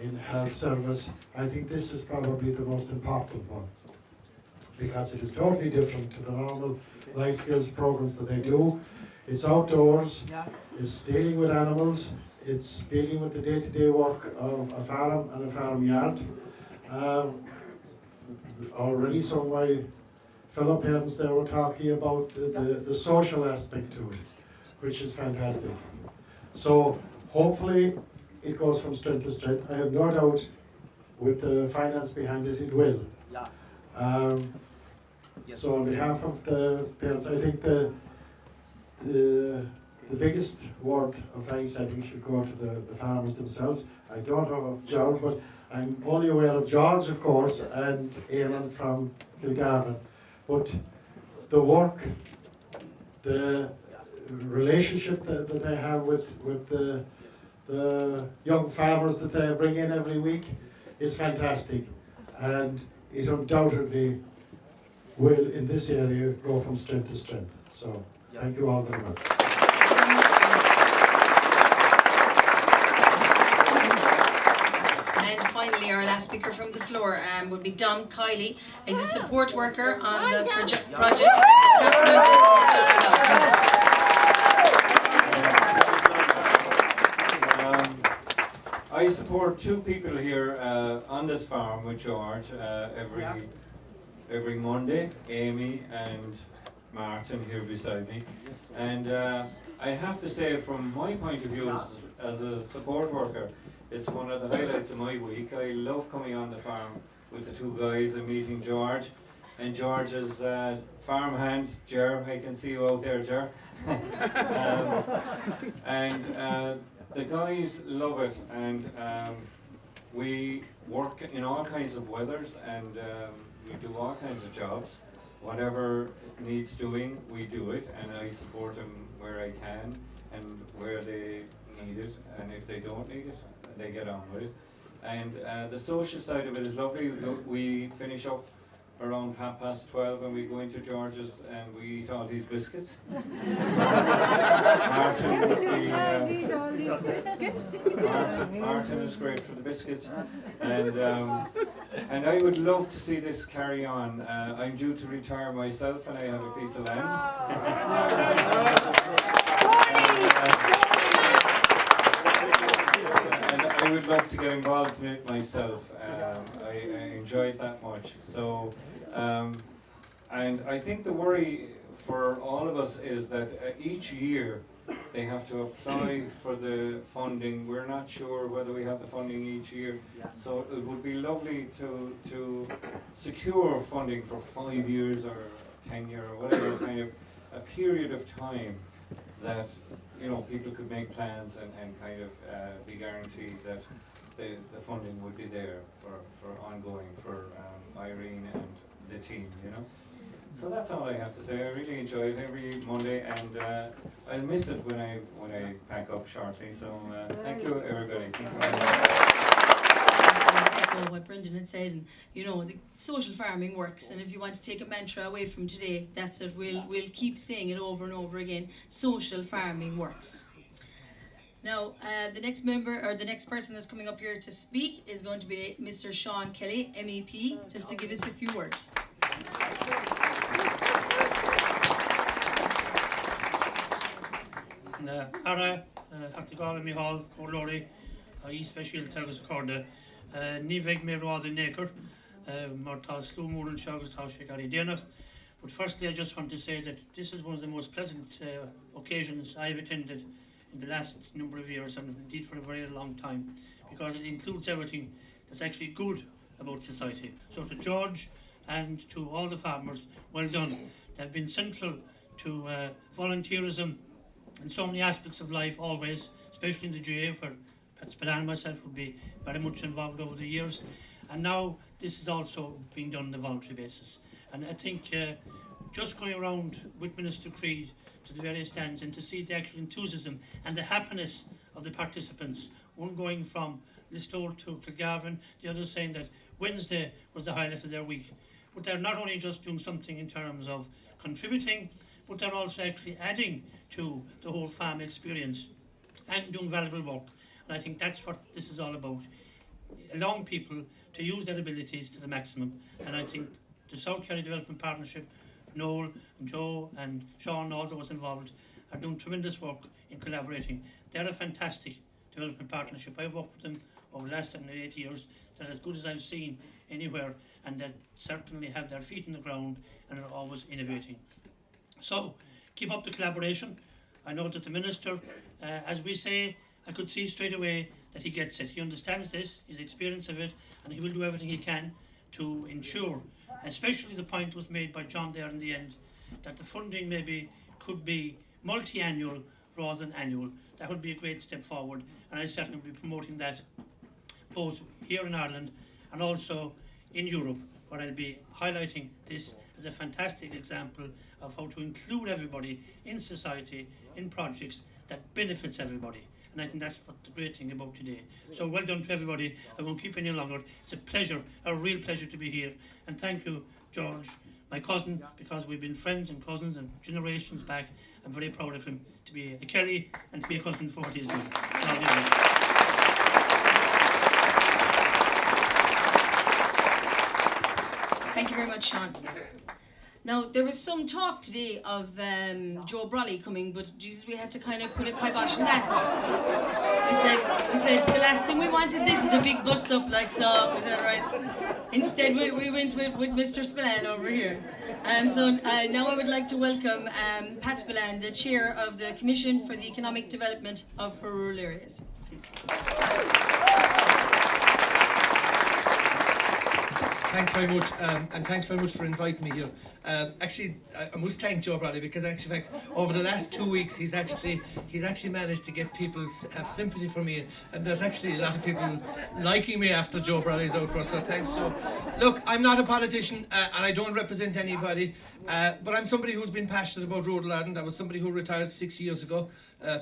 in health service, I think this is probably the most important one, because it is totally different to the normal life skills programs that they do. It's outdoors, it's dealing with animals, it's dealing with the day-to-day work of a farm and a farmyard. Already some of my fellow parents there were talking about the social aspect to it, which is fantastic. So hopefully it goes from strength to strength. I have no doubt with the finance behind it, it will. So on behalf of the parents, I think the biggest word of thanks I think should go to the farmers themselves. I don't know George, but I'm only aware of George, of course, and Eamon from Kilgarvan. But the work, the relationship that they have with the young farmers that they bring in every week is fantastic, and it undoubtedly will in this area go from strength to strength. So thank you all very much. And finally, our last speaker from the floor would be Dom Kiley. He's a support worker on the project. I support two people here on this farm with George every Monday, Amy and Martin here beside me. And I have to say, from my point of view as a support worker, it's one of the highlights of my week. I love coming on the farm with the two guys and meeting George. And George's farmhand, Ger, I can see you out there, Ger. The guys love it, and we work in all kinds of weathers, and we do all kinds of jobs. Whatever needs doing, we do it, and I support them where I can and where they need it, and if they don't need it, they get on with it. And the social side of it is lovely. We finish up around 12:30 and we go into George's and we eat all these biscuits. Martin is great for the biscuits, and I would love to see this carry on. I'm due to retire myself and I have a piece of land. And I would love to get involved in it myself. I enjoy it that much. So, and I think the worry for all of us is that each year they have to apply for the funding. We're not sure whether we have the funding each year. So it would be lovely to secure funding for 5 years or 10 years or whatever kind of a period of time that, you know, people could make plans and kind of be guaranteed that the funding would be there for ongoing for Irene and the team, you know. So that's all I have to say. I really enjoy it every Monday, and I'll miss it when I pack up shortly. So thank you, everybody. Thank you very much. Echo what Brendan had said, and you know, the social farming works, and if you want to take a mantra away from today, that's it. We'll keep saying it over and over again. Social farming works. Now, the next member, or the next person that's coming up here to speak is going to be Mr. Sean Kelly, MEP, just to give us a few words. Ara, Hartigal mi hall, Corlori, East Special Tagus Corda, Niveg me rather necker, Marta Slumur and Shagus Taushikari Denach. But firstly, I just want to say that this is one of the most pleasant occasions I've attended in the last number of years, and indeed for a very long time, because it includes everything that's actually good about society. So to George and to all the farmers, well done. They've been central to volunteerism in so many aspects of life always, especially in the GA, where Pat Spillane and myself would be very much involved over the years. And now this is also being done on a voluntary basis. And I think just going around with Minister Creed to the various stands and to see the actual enthusiasm and the happiness of the participants, one going from Listowel to Kilgarvan, the other saying that Wednesday was the highlight of their week. But they're not only just doing something in terms of contributing, but they're also actually adding to the whole farm experience and doing valuable work. And I think that's what this is all about, allowing people to use their abilities to the maximum. And I think the South Kerry Development Partnership, Noel and Joe and Sean, all those involved, are doing tremendous work in collaborating. They're a fantastic development partnership. I've worked with them over the last 7 or 8 years. They're as good as I've seen anywhere, and they certainly have their feet in the ground and are always innovating. So keep up the collaboration. I know that the Minister, as we say, I could see straight away that he gets it. He understands this, his experience of it, and he will do everything he can to ensure, especially the point was made by John there in the end, that the funding maybe could be multi-annual rather than annual. That would be a great step forward, and I certainly will be promoting that both here in Ireland and also in Europe, where I'll be highlighting this as a fantastic example of how to include everybody in society, in projects that benefits everybody. And I think that's what the great thing about today. So well done to everybody. I won't keep any longer. It's a pleasure, a real pleasure to be here. And thank you, George, my cousin, because we've been friends and cousins and generations back. I'm very proud of him to be a Kelly and to be a cousin for what he's doing. Thank you very much, Sean. Now, there was some talk today of Joe Brolly coming, but Jesus, we had to kind of put a kibosh on that. We said the last thing we wanted, this is a big bust up, like so, is that right? Instead, we went with Mr. Spillane over here. So now I would like to welcome Pat Spillane, the chair of the Commission for the Economic Development for Rural Areas. Please. Thanks very much, and thanks very much for inviting me here. Actually, I must thank Joe Brolly, because in actual fact, over the last 2 weeks, he's actually managed to get people have sympathy for me, and there's actually a lot of people liking me after Joe Brolly's outburst. So thanks, Joe. Look, I'm not a politician, and I don't represent anybody, but I'm somebody who's been passionate about rural Ireland. I was somebody who retired 6 years ago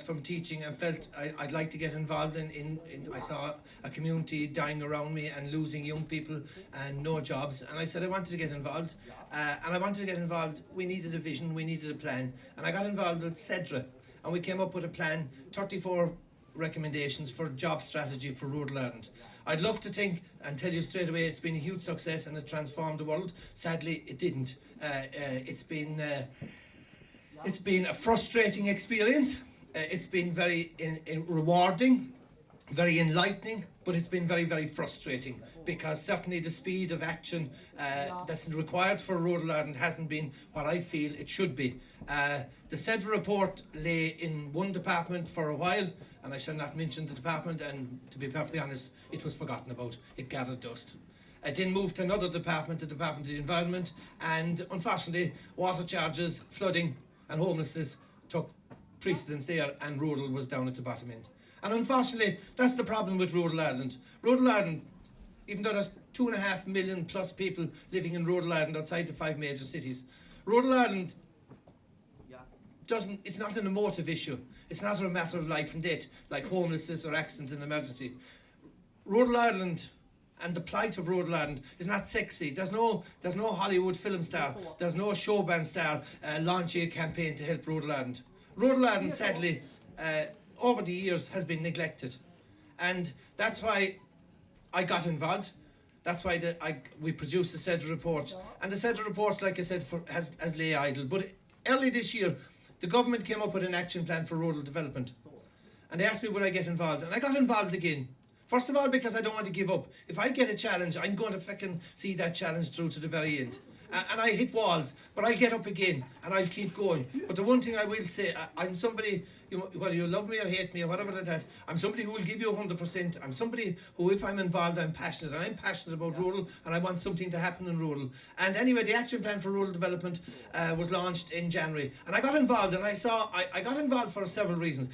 from teaching and felt I'd like to get involved in I saw a community dying around me and losing young people and no jobs, and I said I wanted to get involved, and I wanted to get involved. We needed a vision, we needed a plan, and I got involved with CEDRA, and we came up with a plan, 34 recommendations for job strategy for rural Ireland. I'd love to think and tell you straight away it's been a huge success and it transformed the world. Sadly, it didn't. It's been a frustrating experience. It's been very rewarding, very enlightening, but it's been very, very frustrating, because certainly the speed of action that's required for rural Ireland hasn't been what I feel it should be. The CEDRA report lay in one department for a while, and I shall not mention the department, and to be perfectly honest, it was forgotten about. It gathered dust. It then moved to another department, the Department of the Environment, and unfortunately water charges, flooding and homelessness took precedence there, and rural was down at the bottom end. And unfortunately, that's the problem with rural Ireland. Rural Ireland, even though there's 2.5 million plus people living in rural Ireland outside the 5 major cities, rural Ireland it's not an emotive issue. It's not a matter of life and death, like homelessness or accident and emergency. Rural Ireland and the plight of rural Ireland is not sexy. There's no Hollywood film star, there's no showband star launching a campaign to help rural Ireland. Rural Ireland, sadly, over the years has been neglected. And that's why I got involved. That's why we produced the SEDRA report. And the SEDRA report, like I said, has lay idle. But early this year, the government came up with an action plan for rural development. And they asked me would I get involved. And I got involved again. First of all, because I don't want to give up. If I get a challenge, I'm going to fucking see that challenge through to the very end. And I hit walls, but I'll get up again and I'll keep going. But the one thing I will say, I'm somebody, whether you love me or hate me or whatever like that, I'm somebody who will give you 100%. I'm somebody who, if I'm involved, I'm passionate. And I'm passionate about rural, and I want something to happen in rural. And anyway, the action plan for rural development was launched in January. And I got involved, and I got involved for several reasons.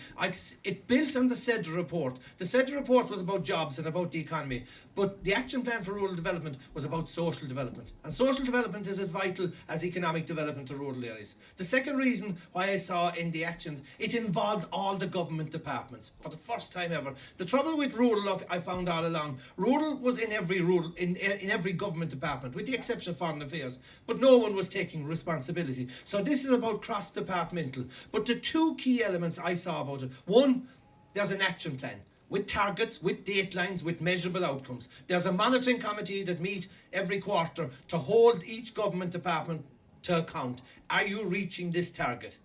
It built on the SEDRA report. The SEDRA report was about jobs and about the economy. But the action plan for rural development was about social development. And social development is as vital as economic development to rural areas. The second reason why I saw in the action, it involved all the government departments for the first time ever. The trouble with rural, I found all along, rural was in every government department, with the exception of foreign affairs, but no one was taking responsibility. So this is about cross-departmental. But the two key elements I saw about it, one, there's an action plan, with targets, with datelines, with measurable outcomes. There's a monitoring committee that meet every quarter to hold each government department to account. Are you reaching this target?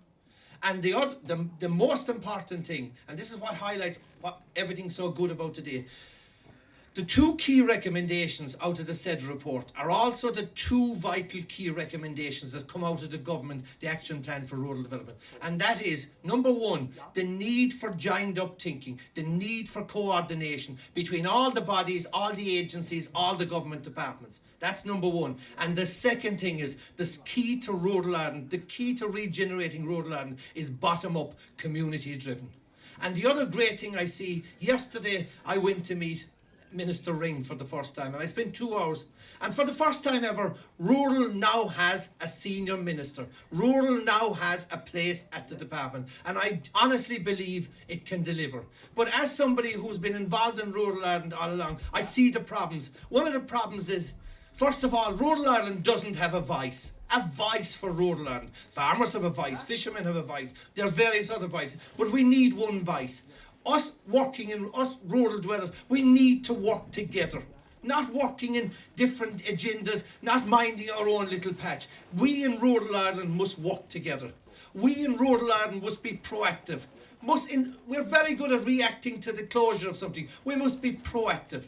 And the most important thing, and this is what highlights what everything's so good about today, the two key recommendations out of the SEDRA report are also the two vital key recommendations that come out of the government, the action plan for rural development. And that is, number one, the need for joined up thinking, the need for coordination between all the bodies, all the agencies, all the government departments. That's number one. And the second thing is, the key to rural Ireland, the key to regenerating rural Ireland is bottom up, community driven. And the other great thing I see, yesterday I went to meet Minister Ring for the first time, and I spent 2 hours, and for the first time ever, rural now has a senior minister. Rural now has a place at the department, and I honestly believe it can deliver. But as somebody who's been involved in rural Ireland all along, I see the problems. One of the problems is, first of all, rural Ireland doesn't have a voice for rural Ireland. Farmers have a voice, fishermen have a voice, there's various other voices, but we need one voice. Us rural dwellers, we need to work together. Not working in different agendas, not minding our own little patch. We in rural Ireland must work together. We in rural Ireland must be proactive. We're very good at reacting to the closure of something. We must be proactive.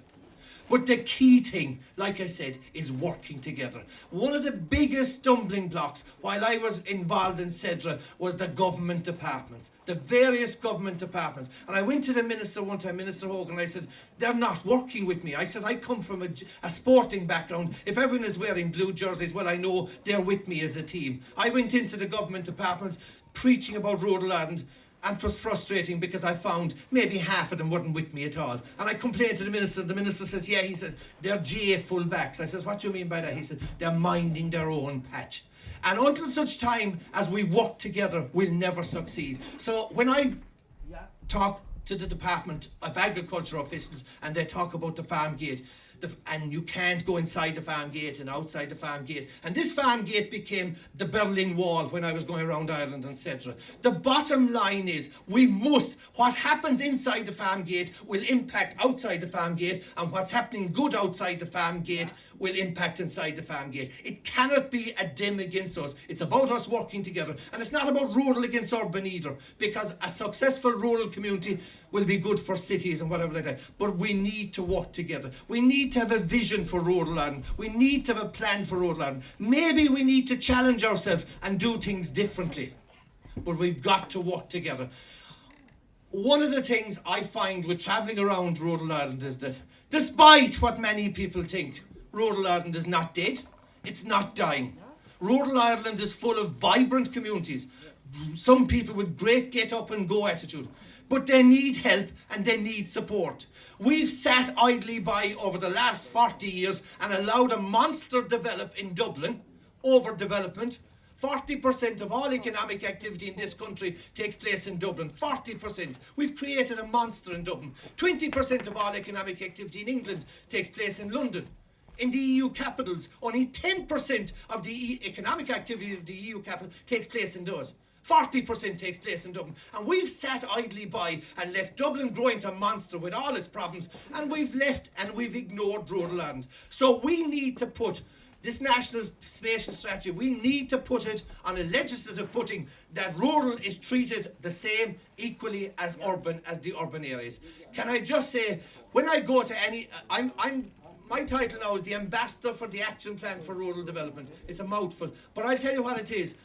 But the key thing, like I said, is working together. One of the biggest stumbling blocks while I was involved in SEDRA was the government departments, the various government departments. And I went to the minister one time, Minister Hogan, and I said, they're not working with me. I said, I come from a sporting background. If everyone is wearing blue jerseys, well, I know they're with me as a team. I went into the government departments preaching about rural Ireland, and it was frustrating because I found maybe half of them weren't with me at all. And I complained to the minister. The minister says, yeah, he says, they're GA full-backs. I says, what do you mean by that? He said, they're minding their own patch. And until such time as we work together, we'll never succeed. So when I talk to the Department of Agriculture officials and they talk about the farm gate, and you can't go inside the farm gate and outside the farm gate. And this farm gate became the Berlin Wall when I was going around Ireland, etc. The bottom line is, what happens inside the farm gate will impact outside the farm gate, and what's happening good outside the farm gate will impact inside the farm gate. It cannot be a them against us. It's about us working together. And it's not about rural against urban either, because a successful rural community will be good for cities and whatever like that. But we need to work together. We need to have a vision for rural Ireland. We need to have a plan for rural Ireland. Maybe we need to challenge ourselves and do things differently. But we've got to work together. One of the things I find with travelling around rural Ireland is that, despite what many people think, rural Ireland is not dead. It's not dying. Rural Ireland is full of vibrant communities. Some people with great get-up-and-go attitude. but they need help and they need support. We've sat idly by over the last 40 years and allowed a monster develop in Dublin, overdevelopment. 40% of all economic activity in this country takes place in Dublin. 40%. We've created a monster in Dublin. 20% of all economic activity in England takes place in London. In the EU capitals, only 10% of the economic activity of the EU capital takes place in those. 40% takes place in Dublin. And we've sat idly by and left Dublin grow into a monster with all its problems, and we've left and we've ignored rural Ireland. So we need to put this national spatial strategy, we need to put it on a legislative footing that rural is treated the same equally as urban, as the urban areas. Can I just say, when I go to any, my title now is the Ambassador for the Action Plan for Rural Development. It's a mouthful, but I'll tell you what it is.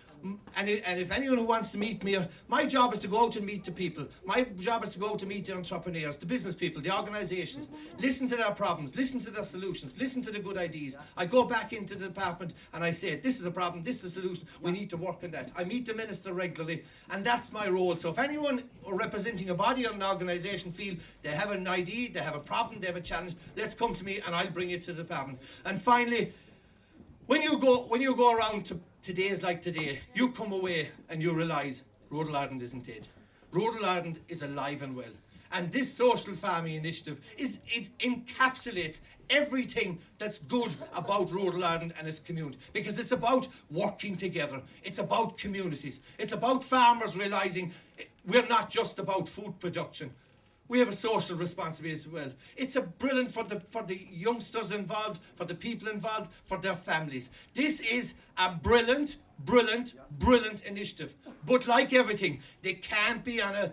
And if anyone who wants to meet me, my job is to go out and meet the people. My job is to go out to meet the entrepreneurs, the business people, the organisations, listen to their problems, listen to their solutions, listen to the good ideas. I go back into the department and I say, this is a problem, this is a solution, we need to work on that. I meet the minister regularly, and that's my role. So if anyone representing a body or an organisation feel they have an idea, they have a problem, they have a challenge, let's come to me and I'll bring it to the department. And finally, when you go around to days like today, you come away and you realise rural Ireland isn't dead. Rural Ireland is alive and well. And this social farming initiative, it encapsulates everything that's good about rural Ireland and its community. Because it's about working together. It's about communities. It's about farmers realising we're not just about food production. We have a social responsibility as well. It's a brilliant for the youngsters involved, for the people involved, for their families. This is a brilliant initiative. But like everything, they can't be on a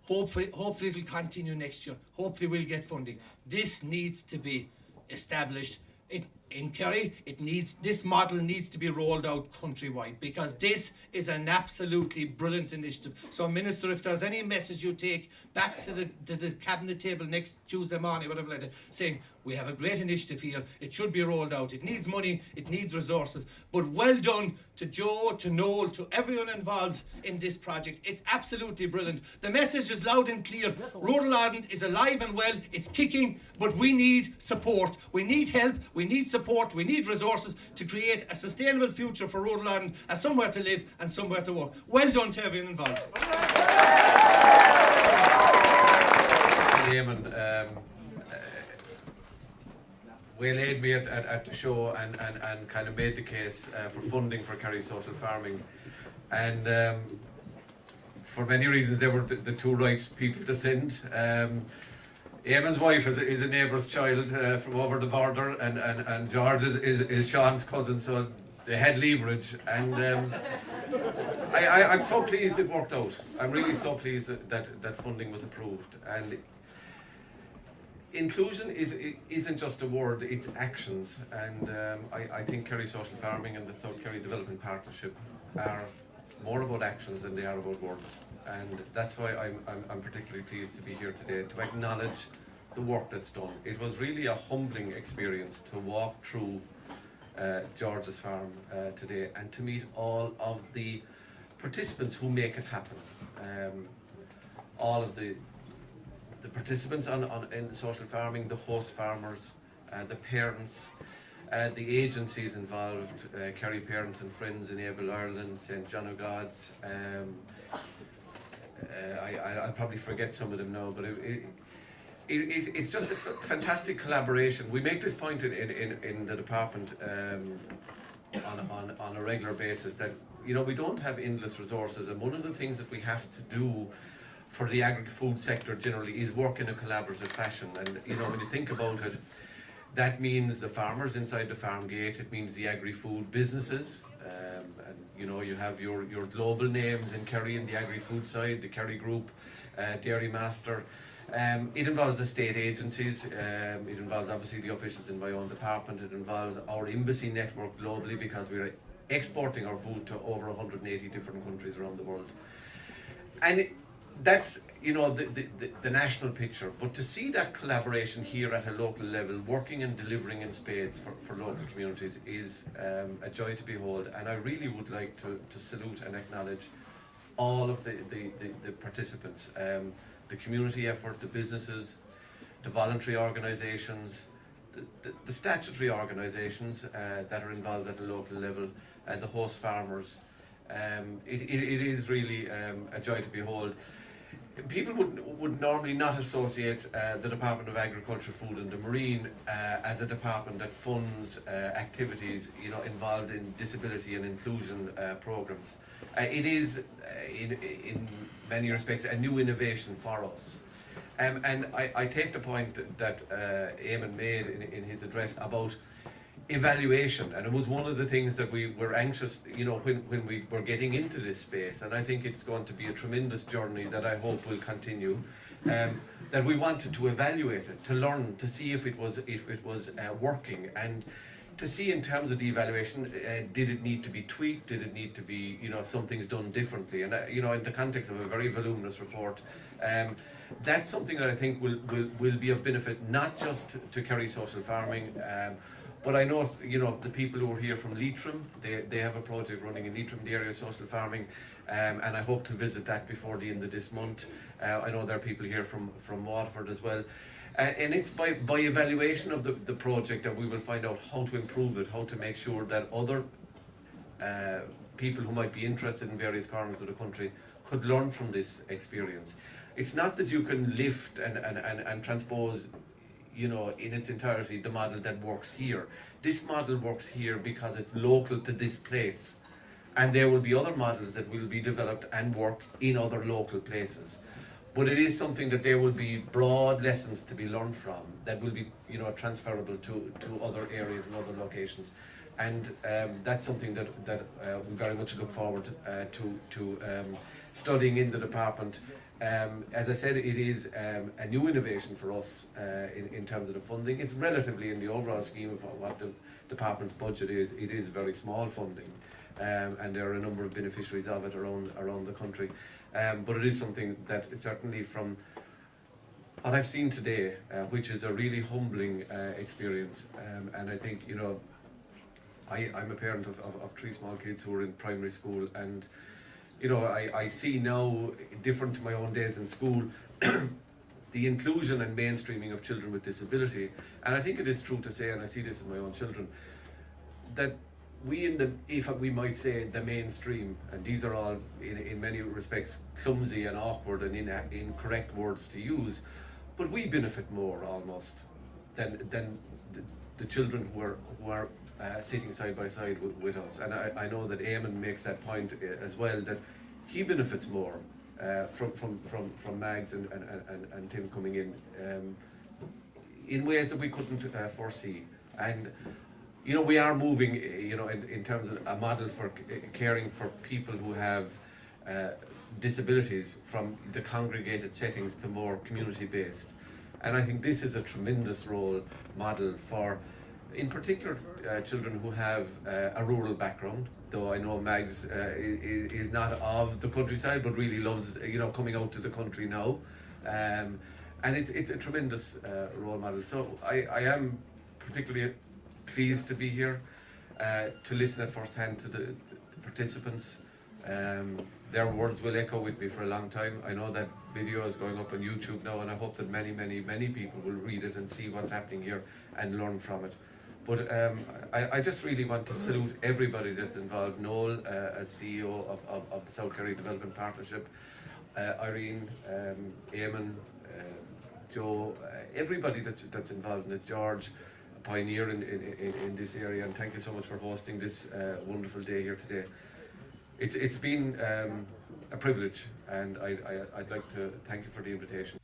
hopefully it'll continue next year. Hopefully we'll get funding. This needs to be established in Kerry. This model needs to be rolled out countrywide, because this is an absolutely brilliant initiative. So, Minister, if there's any message you take back to the cabinet table next Tuesday morning, whatever, like that, saying we have a great initiative here, it should be rolled out. It needs money, it needs resources. But well done to Joe, to Noel, to everyone involved in this project. It's absolutely brilliant. The message is loud and clear. Rural Ireland is alive and well. It's kicking, but we need support. We need help. We need support. We need resources to create a sustainable future for rural Ireland as somewhere to live and somewhere to work. Well done to everyone involved. Waylaid me at the show and kind of made the case for funding for Kerry Social Farming, and for many reasons they were the two right people to send. Eamon's wife is a neighbour's child from over the border, and George is Sean's cousin, so they had leverage, and I'm so pleased it worked out. I'm really so pleased that funding was approved. And inclusion isn't just a word, it's actions, and I think Kerry Social Farming and the South Kerry Development Partnership are more about actions than they are about words, and that's why I'm particularly pleased to be here today to acknowledge the work that's done. It was really a humbling experience to walk through George's farm today and to meet all of the participants who make it happen. All of the participants in social farming, the host farmers, the parents, the agencies involved, Kerry Parents and Friends, Enable Ireland, St John of God's. I'll probably forget some of them now, but it's just a fantastic collaboration. We make this point in the department on a regular basis that, you know, we don't have endless resources, and one of the things that we have to do for the agri-food sector generally is work in a collaborative fashion. And you know, when you think about it, that means the farmers inside the farm gate, it means the agri-food businesses, and you know, you have your global names in Kerry in the agri-food side, the Kerry Group, Dairy Master. It involves the state agencies, it involves obviously the officials in my own department, it involves our embassy network globally, because we're exporting our food to over 180 different countries around the world. And that's, you know, the national picture, but to see that collaboration here at a local level, working and delivering in spades for local communities, is a joy to behold. And I really would like to salute and acknowledge all of the participants. the community effort, the businesses, the voluntary organisations, the statutory organisations that are involved at the local level, the host farmers. It is really a joy to behold. People would normally not associate the Department of Agriculture, Food and the Marine as a department that funds activities, involved in disability and inclusion programs. It is, in many respects, a new innovation for us. And I take the point that Eamon made in his address about evaluation, and it was one of the things that we were anxious, when we were getting into this space, and I think it's going to be a tremendous journey that I hope will continue, that we wanted to evaluate it, to learn, to see if it was working, and to see in terms of the evaluation, did it need to be tweaked, did it need to be, some things done differently, and in the context of a very voluminous report, that's something that I think will be of benefit not just to Kerry Social Farming, but I know, the people who are here from Leitrim, they have a project running in Leitrim, the area of social farming, and I hope to visit that before the end of this month. I know there are people here from Waterford as well. And it's by evaluation of the project that we will find out how to improve it, how to make sure that other people who might be interested in various corners of the country could learn from this experience. It's not that you can lift and transpose, in its entirety, the model that works here. This model works here because it's local to this place. And there will be other models that will be developed and work in other local places. But it is something that there will be broad lessons to be learned from that will be, transferable to other areas and other locations. And that's something that we very much look forward to studying in the department. As I said, it is a new innovation for us in terms of the funding. It's relatively, in the overall scheme of what the department's budget is, it is very small funding, and there are a number of beneficiaries of it around the country. But it is something that certainly, from what I've seen today, which is a really humbling experience, and I think, I'm a parent of 3 small kids who are in primary school, and I see now, different to my own days in school, the inclusion and mainstreaming of children with disability. And I think it is true to say, and I see this in my own children, that if we might say the mainstream, and these are all in many respects clumsy and awkward and incorrect words to use, but we benefit more almost than the children who are sitting side by side with us. And I know that Eamon makes that point as well, that he benefits more from Mags and Tim coming in ways that we couldn't foresee. And we are moving, in terms of a model for caring for people who have disabilities, from the congregated settings to more community-based. And I think this is a tremendous role model for, in particular, children who have a rural background, though I know Mags is not of the countryside, but really loves, coming out to the country now. And it's a tremendous role model. So I am particularly pleased to be here, to listen at first hand to the participants. Their words will echo with me for a long time. I know that video is going up on YouTube now, and I hope that many, many, many people will read it and see what's happening here and learn from it. But I just really want to salute everybody that's involved. Noel, as CEO of the South Kerry Development Partnership, Irene, Eamon, Joe, everybody that's involved in it, George, a pioneer in this area, and thank you so much for hosting this wonderful day here today. It's been a privilege, and I'd like to thank you for the invitation.